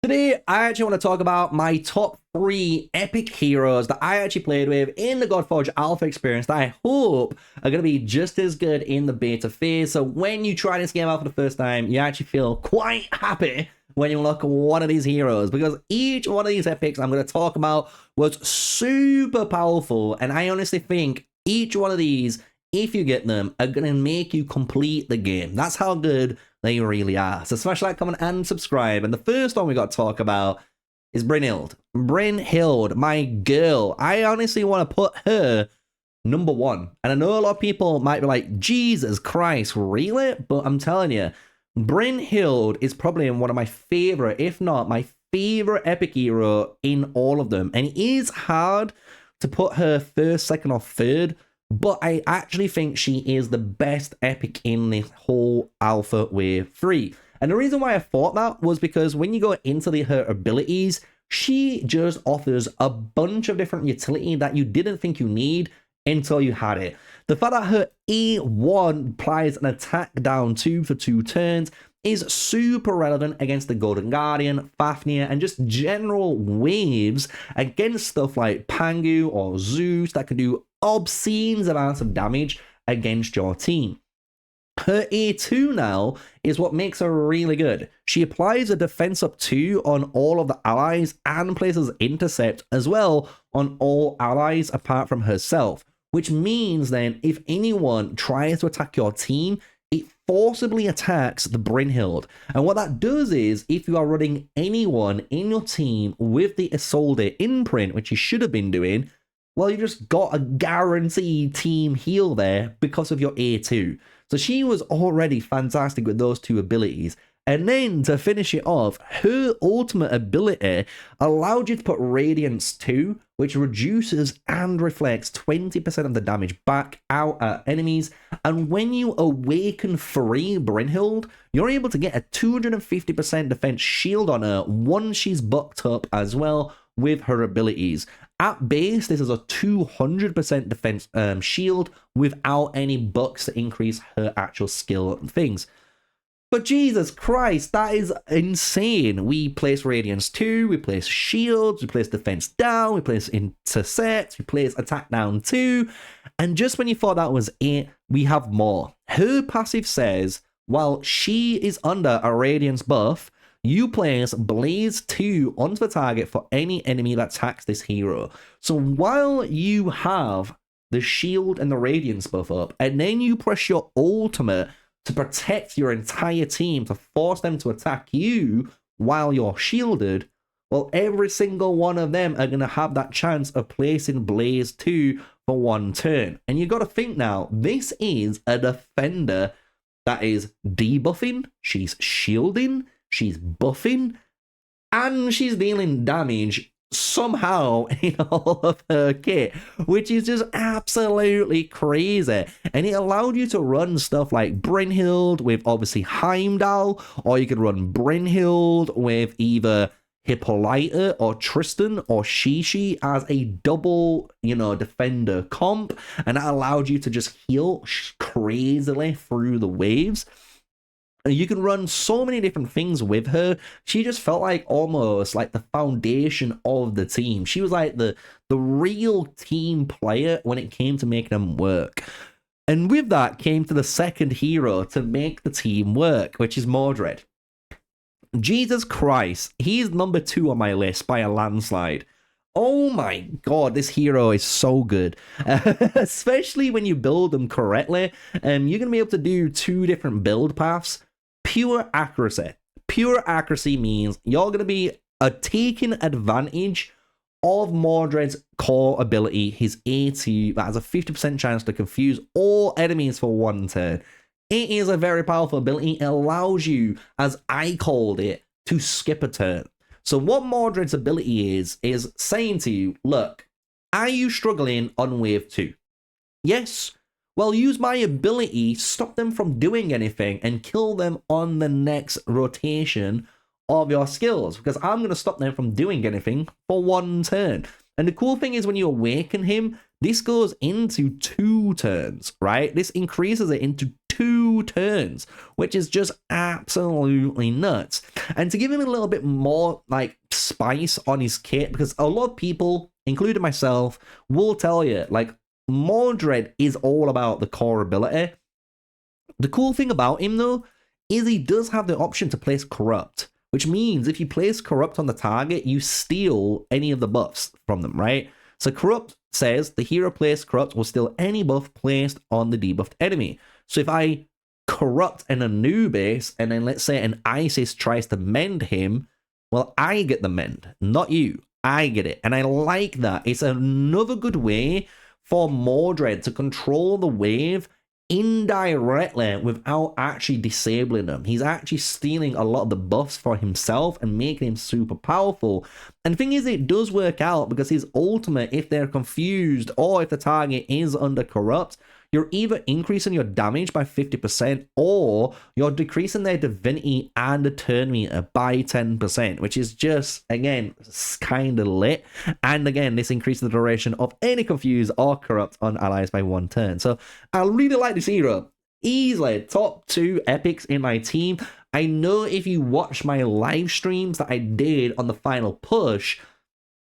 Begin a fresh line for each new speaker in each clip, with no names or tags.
Today, I actually want to talk about my top 3 epic heroes that I actually played with in the Godforge Alpha experience that I hope are going to be just as good in the beta phase. So when you try this game out for the first time, you actually feel quite happy when you look at one of these heroes, because each one of these epics I'm going to talk about was super powerful, and I honestly think each one of these, if you get them, are going to make you complete the game. That's how good they really are. So smash like, comment, and subscribe. And the first one we got to talk about is Brynhild. Brynhild, my girl. I honestly want to put her number 1. And I know a lot of people might be like, Jesus Christ, really? But I'm telling you, Brynhild is probably one of my favorite, if not my favorite epic hero in all of them. And it is hard to put her first, second, or third, but I actually think she is the best epic in this whole Alpha Wave 3. And the reason why I thought that was because when you go into her abilities, she just offers a bunch of different utility that you didn't think you need until you had it. The fact that her E1 applies an attack down 2 for 2 turns is super relevant against the Golden Guardian, Fafnir, and just general waves against stuff like Pangu or Zeus that can do obscene amounts of damage against your team. Her A2 now is what makes her really good. She applies a defense up 2 on all of the allies and places intercept as well on all allies apart from herself, which means then if anyone tries to attack your team, it forcibly attacks the Brynhild. And what that does is, if you are running anyone in your team with the Isolde imprint, which you should have been doing, well, you just got a guaranteed team heal there because of your A2. So she was already fantastic with those 2 abilities. And then to finish it off, her ultimate ability allowed you to put Radiance 2, which reduces and reflects 20% of the damage back out at enemies. And when you awaken 3 Brynhild, you're able to get a 250% defense shield on her once she's bucked up as well with her abilities. At base, this is a 200% defense shield without any bucks to increase her actual skill and things. But Jesus Christ, that is insane. We place Radiance 2, we place shields, we place defense down, we place intercept, we place attack down 2. And just when you thought that was it, we have more. Her passive says, while she is under a Radiance buff, you place Blaze 2 onto the target for any enemy that attacks this hero. So while you have the shield and the Radiance buff up, and then you press your ultimate to protect your entire team, to force them to attack you while you're shielded, well, every single one of them are going to have that chance of placing Blaze 2 for 1 turn. And you got to think now, this is a defender that is debuffing, she's shielding, she's buffing, and she's dealing damage somehow in all of her kit, which is just absolutely crazy. And it allowed you to run stuff like Brynhild with obviously Heimdall, or you could run Brynhild with either Hippolyta or Tristan or Shishi as a double, defender comp, and that allowed you to just heal crazily through the waves. You can run so many different things with her. She just felt like almost like the foundation of the team. She was like the real team player when it came to making them work. And with that came to the second hero to make the team work, which is Mordred. Jesus Christ, he's number 2 on my list by a landslide. Oh my god, this hero is so good. Especially when you build them correctly. You're going to be able to do 2 different build paths. Pure accuracy. Pure accuracy means you're going to be taking advantage of Mordred's core ability, his A2, that has a 50% chance to confuse all enemies for 1 turn. It is a very powerful ability. It allows you, as I called it, to skip a turn. So what Mordred's ability is saying to you, look, are you struggling on wave 2? Yes. Well, use my ability, stop them from doing anything, and kill them on the next rotation of your skills, because I'm going to stop them from doing anything for 1 turn. And the cool thing is when you awaken him, this goes into 2 turns, right? This increases it into 2 turns, which is just absolutely nuts. And to give him a little bit more like spice on his kit, because a lot of people, including myself, will tell you like Mordred is all about the core ability. The cool thing about him though is he does have the option to place Corrupt, which means if you place Corrupt on the target, you steal any of the buffs from them, right? So Corrupt says the hero placed Corrupt will steal any buff placed on the debuffed enemy. So if I Corrupt an Anubis and then let's say an Isis tries to mend him, well, I get the mend, not you. I get it. And I like that. It's another good way for Mordred to control the wave indirectly without actually disabling them. He's actually stealing a lot of the buffs for himself and making him super powerful. And the thing is, it does work out because his ultimate, if they're confused or if the target is under Corrupt, you're either increasing your damage by 50% or you're decreasing their divinity and the turn meter by 10%, which is just, again, kind of lit. And again, this increases the duration of any confuse or corrupt on allies by 1 turn. So I really like this hero. Easily top 2 epics in my team. I know if you watch my live streams that I did on the final push,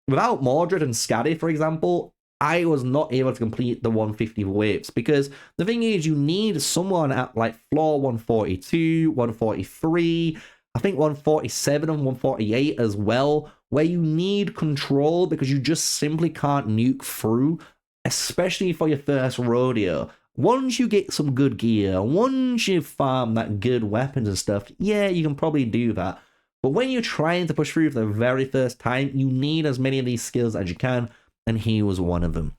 without Mordred and Scaddy, for example, I was not able to complete the 150 waves because the thing is, you need someone at like floor 142, 143, I think 147 and 148 as well, where you need control because you just simply can't nuke through, especially for your first rodeo. Once you get some good gear, once you farm that good weapons and stuff, yeah, you can probably do that. But when you're trying to push through for the very first time, you need as many of these skills as you can. And he was one of them.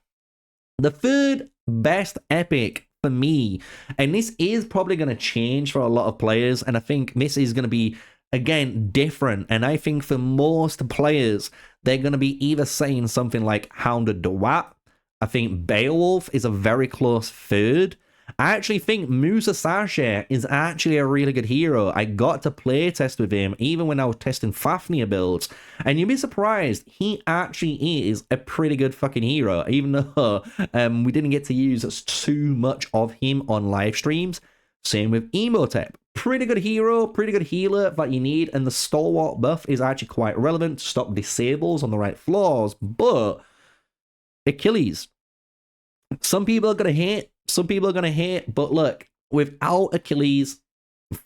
The third best epic for me, and this is probably going to change for a lot of players, and I think this is going to be, again, different, and I think for most players, they're going to be either saying something like Hounded Dewat. I think Beowulf is a very close third. I actually think Musashi is actually a really good hero. I got to play test with him even when I was testing Fafnir builds, and you'd be surprised, he actually is a pretty good fucking hero, even though we didn't get to use too much of him on live streams. Same with Emotep. Pretty good hero, pretty good healer that you need, and the Stalwart buff is actually quite relevant to stop disables on the right floors, but Achilles. Some people are going to hate, some people are going to hate, but look, without Achilles,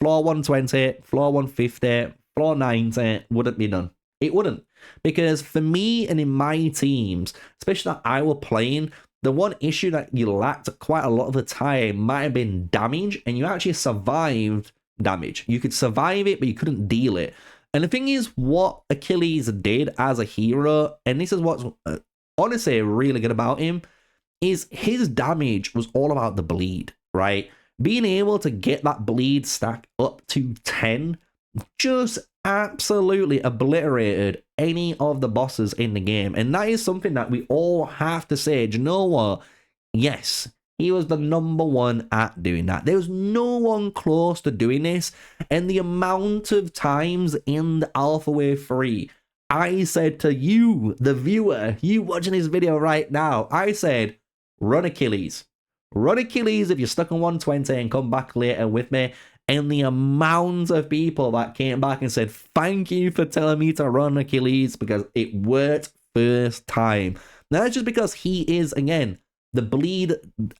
floor 120, floor 150, floor 90 wouldn't be done. It wouldn't. Because for me and in my teams, especially that I were playing, the one issue that you lacked quite a lot of the time might have been damage, and you actually survived damage. You could survive it, but you couldn't deal it. And the thing is, what Achilles did as a hero, and this is what's honestly really good about him, is his damage was all about the bleed, right? Being able to get that bleed stack up to 10 just absolutely obliterated any of the bosses in the game. And that is something that we all have to say, do you know what? Yes, he was the #1 at doing that. There was no one close to doing this. And the amount of times in the Alpha Wave 3, I said to you, the viewer, you watching this video right now, I said, run Achilles. Run Achilles if you're stuck on 120 and come back later with me. And the amount of people that came back and said, thank you for telling me to run Achilles because it worked first time. Now, that's just because he is, again, the bleed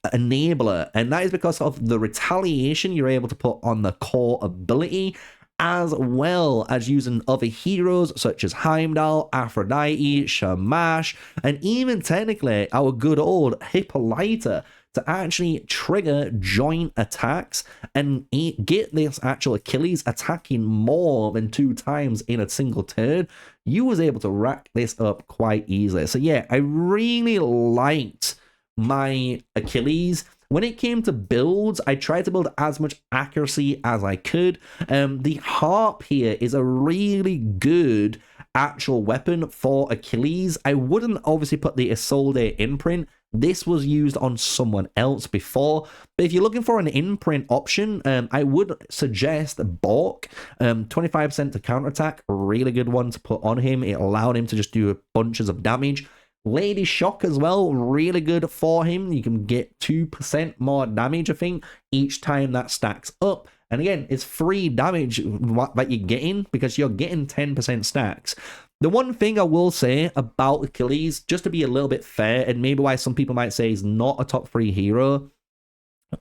enabler. And that is because of the retaliation you're able to put on the core ability, as well as using other heroes such as Heimdall, Aphrodite, Shamash, and even technically our good old Hippolyta to actually trigger joint attacks and get this actual Achilles attacking more than 2 times in a single turn. You was able to rack this up quite easily. So yeah, I really liked my Achilles. When it came to builds, I tried to build as much accuracy as I could. The harp here is a really good actual weapon for Achilles. I wouldn't obviously put the Isolde imprint. This was used on someone else before. But if you're looking for an imprint option, I would suggest Bork. 25% to counterattack, really good one to put on him. It allowed him to just do bunches of damage. Lady Shock as well, really good for him. You can get 2% more damage, I think, each time that stacks up. And again, it's free damage that you're getting because you're getting 10% stacks. The one thing I will say about Achilles, just to be a little bit fair, and maybe why some people might say he's not a top 3 hero,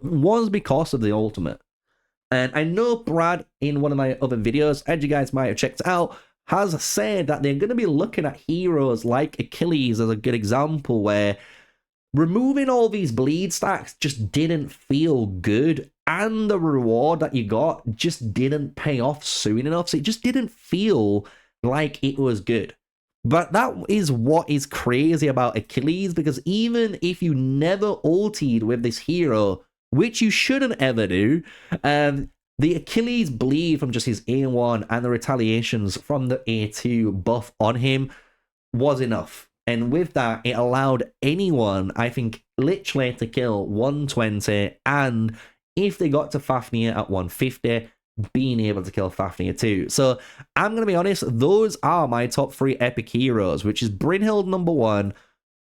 was because of the ultimate. And I know Brad, in one of my other videos, as you guys might have checked out, has said that they're going to be looking at heroes like Achilles as a good example, where removing all these bleed stacks just didn't feel good, and the reward that you got just didn't pay off soon enough, so it just didn't feel like it was good. But that is what is crazy about Achilles, because even if you never ultied with this hero, which you shouldn't ever do, the Achilles bleed from just his A1 and the retaliations from the A2 buff on him was enough. And with that, it allowed anyone, I think, literally to kill 120, and if they got to Fafnir at 150, being able to kill Fafnir too. So I'm going to be honest, those are my top 3 epic heroes, which is Brynhild number 1,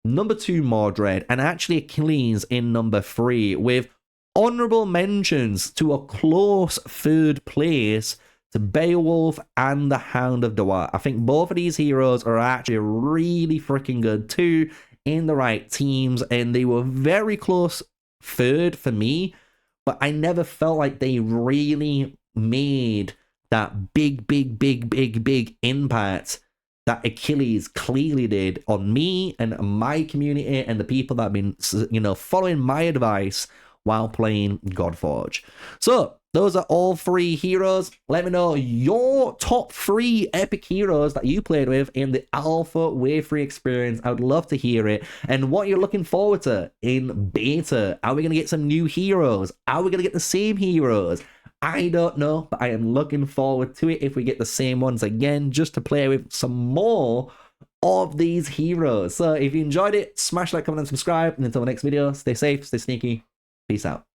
number 2 Mordred, and actually Achilles in number 3, with honorable mentions to a close 3rd place to Beowulf and the Hound of Dwar. I think both of these heroes are actually really freaking good too, in the right teams, and they were very close 3rd for me, but I never felt like they really made that big impact that Achilles clearly did on me and my community and the people that have been, you know, following my advice while playing Godforge. So those are all 3 heroes. Let me know your top 3 epic heroes that you played with in the alpha wave 3 experience. I would love to hear it, and what you're looking forward to in beta. Are we going to get some new heroes? Are we going to get the same heroes? I don't know, but I am looking forward to it if we get the same ones again, just to play with some more of these heroes. So if you enjoyed it, smash like, comment, and subscribe. And until the next video, stay safe, stay sneaky. Peace out.